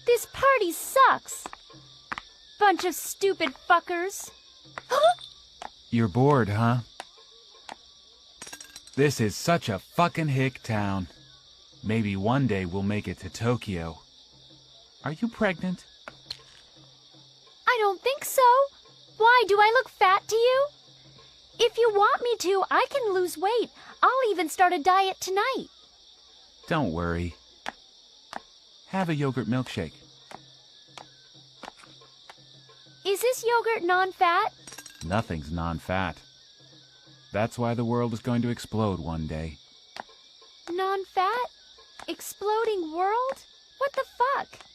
This party sucks. Bunch of stupid fuckers. You're bored, huh? This is such a fucking hick town. Maybe one day we'll make it to Tokyo. Are you pregnant? I don't think so. Why, do I look fat to you? If you want me to, I can lose weight. I'll even start a diet tonight. Don't worry. Have a yogurt milkshake. Is this yogurt non-fat? Nothing's non-fat. That's why the world is going to explode one day. Non-fat? Exploding world? What the fuck?